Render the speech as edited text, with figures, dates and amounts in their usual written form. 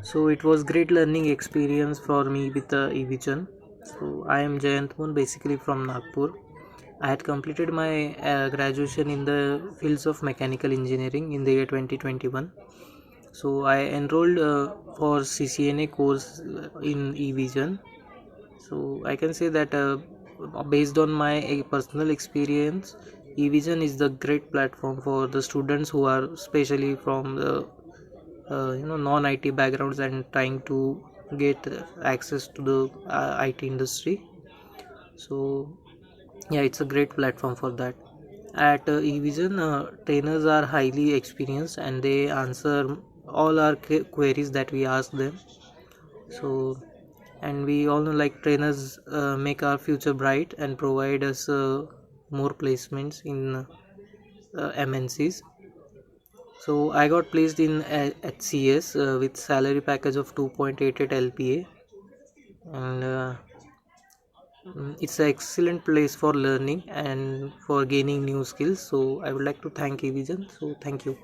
So it was great learning experience for me with the eVision. So I am Jayant, basically from Nagpur. I had completed my graduation in the fields of mechanical engineering in the year 2021. So I enrolled for CCNA course in eVision. So I can say that based on my personal experience, eVision is the great platform for the students who are especially from the non-IT backgrounds and trying to get access to the IT industry. So yeah, it's a great platform for that. At eVision, trainers are highly experienced and they answer all our queries that we ask them. So, and we all know like trainers make our future bright and provide us more placements in MNCs. So I got placed in HCS with salary package of 2.88 LPA, and it's an excellent place for learning and for gaining new skills. So I would like to thank eVision. So thank you.